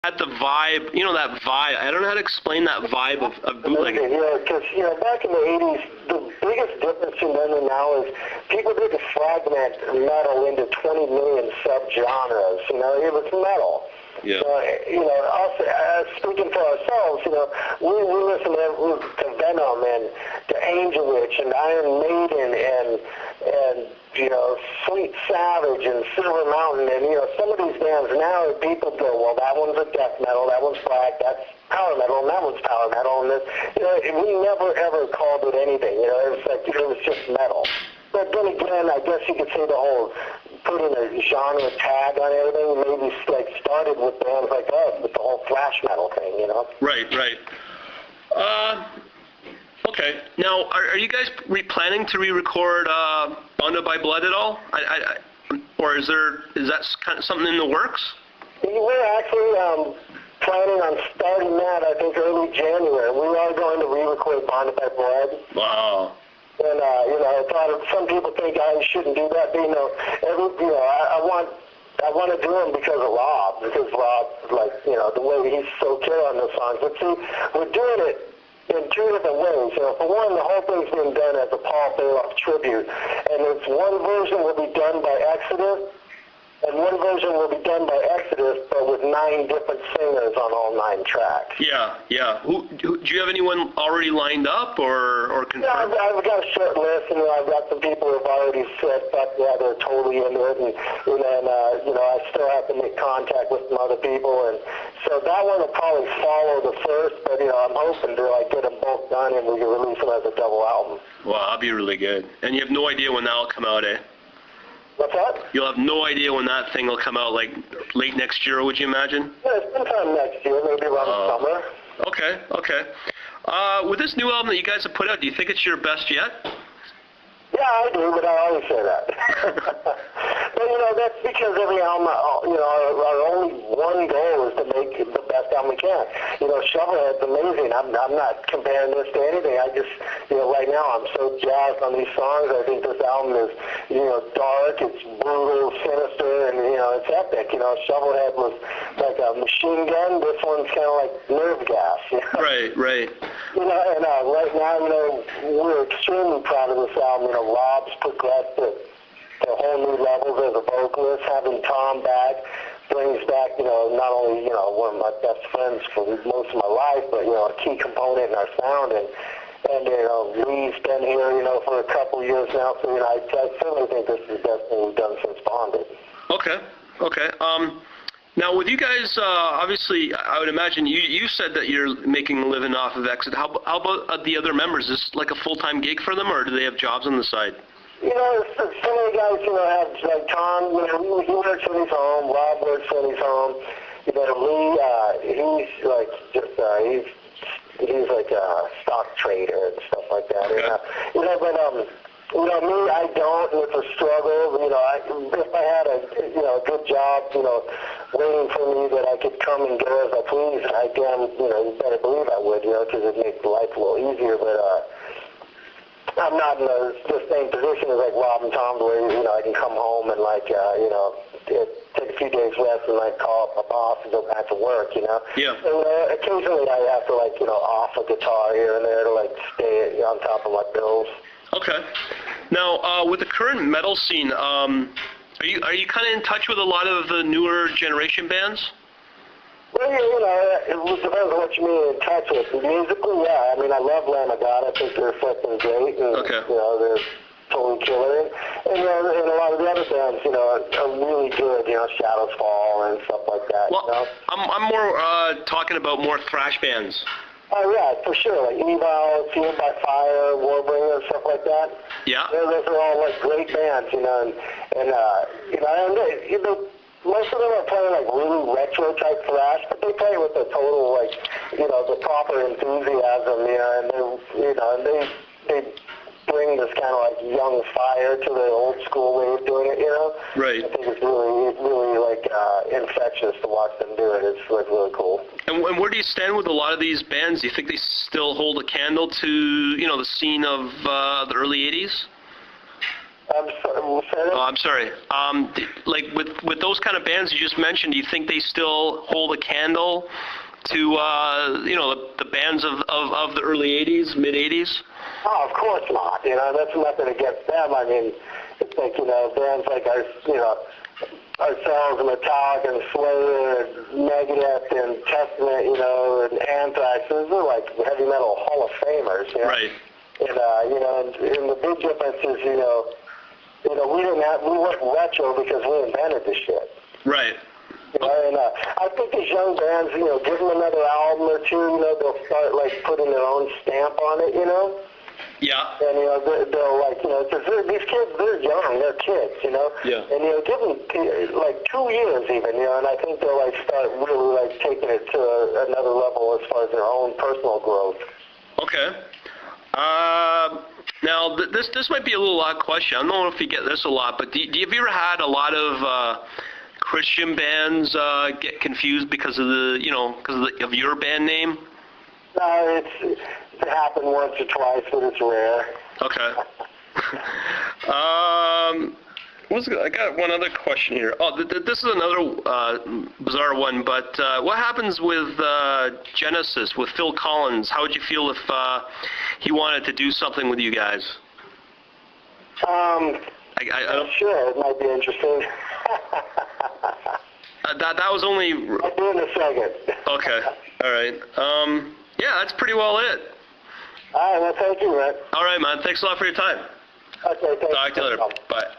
had the vibe, that vibe. I don't know how to explain that vibe of bootlegging. Yeah, because, back in the 80s, the biggest difference in then and now is people didn't fragment metal into 20 million subgenres. It was metal. Yeah. Us, speaking for ourselves, we listen to Venom and to Angel Witch and Iron Maiden and Sweet Savage and Silver Mountain, and some of these bands now, people go, well, that one's a death metal, that one's black, that's power metal, and that one's power metal, and this, we never ever called it anything. It was like it was just metal. But then again, I guess you could say the whole putting a genre tag on everything maybe started with bands like us with the whole thrash metal thing. Right. Okay. Now, are you guys planning to re-record Bonded by Blood at all? Or is that kind of something in the works? We're actually planning on starting that, I think, early January. We are going to re-record Bonded by Blood. Wow. And, I thought some people think I shouldn't do that, but, I want to do them because of Rob, the way he's so killer on the songs. But see, we're doing it in two different ways. For one, the whole thing's being done as a Paul Bailoff tribute, and it's one version will be done by Exodus, and one version will be done by Exodus, but with 9 different singers on all 9 tracks. Yeah. Do you have anyone already lined up or confirmed? Yeah, I've got a short list, and I've got some people who've already said, yeah, they're totally into it, and then, I still have to make contact with some other people, and so that one will probably follow the first, but, I'm hoping to, get them both done, and we can release them as a double album. Wow, that'll be really good. And you have no idea when that'll come out, eh? What's that? You'll have no idea when that thing will come out, like late next year, would you imagine? Yeah, sometime next year, maybe around summer. Okay. With this new album that you guys have put out, do you think it's your best yet? Yeah, I do, but I always say that. But, that's because every album, our only one goal is to make the best album we can. Shovelhead's amazing. I'm not comparing this to anything. I just, right now I'm so jazzed on these songs. I think this album is, dark, it's brutal, sinister, and, it's epic. Shovelhead was like a machine gun. This one's kind of like nerve gas. Right. And right now, we're extremely proud of this album. Rob's progressed to whole new levels as a vocalist. Having Tom back brings back, not only, one of my best friends for most of my life, but, a key component in our sound. And Lee's been here, for a couple years now. So, I certainly think this is the best thing we've done since Bonded. Okay. Now, with you guys, obviously, I would imagine you said that you're making a living off of Exit. How about the other members? Is this like a full-time gig for them, or do they have jobs on the side? Some of the guys, have, like Tom, he works when he's home. Rob works when he's home. Lee, he's like he's like a stock trader and stuff like that. Okay. But me, I don't, and it's a struggle. If I had a good job, waiting for me that I could come and go as I please, you better believe I would, because it makes life a little easier. But I'm not in the same position as like Rob and Tom, where I can come home and take a few days rest and call up my boss and go back to work. Yeah. So occasionally I have to off a guitar here and there to stay on top of my bills. Okay. Now, with the current metal scene, are you kind of in touch with a lot of the newer generation bands? Well, it depends on what you mean in touch with. Musically, yeah. I mean, I love Lamb of God. I think they're fucking great, and okay. They're totally killer. And a lot of the other bands, are really good. Shadows Fall and stuff like that. Well, I'm more talking about more thrash bands. Oh yeah, for sure. Like Evil, Fueled by Fire, Warbringer, stuff like that. Yeah. Those are all great bands, and most of them are playing really retro type thrash, but they play with the total the proper enthusiasm, and they bring this kind of young fire to the old school way of doing it, Right. I think it's really infectious to watch them do it. It's really cool. And where do you stand with a lot of these bands? Do you think they still hold a candle to the scene of the early '80s? I'm sorry. Oh, I'm sorry. Like with those kind of bands you just mentioned, do you think they still hold a candle to the bands of the early '80s, mid '80s? Oh, of course not. That's nothing against them. I mean, it's like bands like ourselves and Metallica and Slayer and Megadeth and Testament, and Anthrax. Those are like heavy metal Hall of Famers. Right. And the big difference is, we weren't retro because we invented this shit. Right. And I think these young bands, give them another album or two, they'll start like putting their own stamp on it, Yeah. And they'll like, because these kids, they're young, they're kids, Yeah. And give them like 2 years even, and I think they'll like start really like taking it to another level as far as their own personal growth. Okay. Now, this might be a little odd question. I don't know if you get this a lot, but have you ever had a lot of Christian bands get confused because of of your band name? No, it happened once or twice, but it's rare. Okay. I got one other question here. Oh, this is another bizarre one, but what happens with Genesis, with Phil Collins? How would you feel if he wanted to do something with you guys? Sure, it might be interesting. That was only... I'll do it in a second. Okay, all right. Yeah, that's pretty well it. All right, well, thank you, man. All right, man. Thanks a lot for your time. Okay, thanks. Talk to you later. Bye.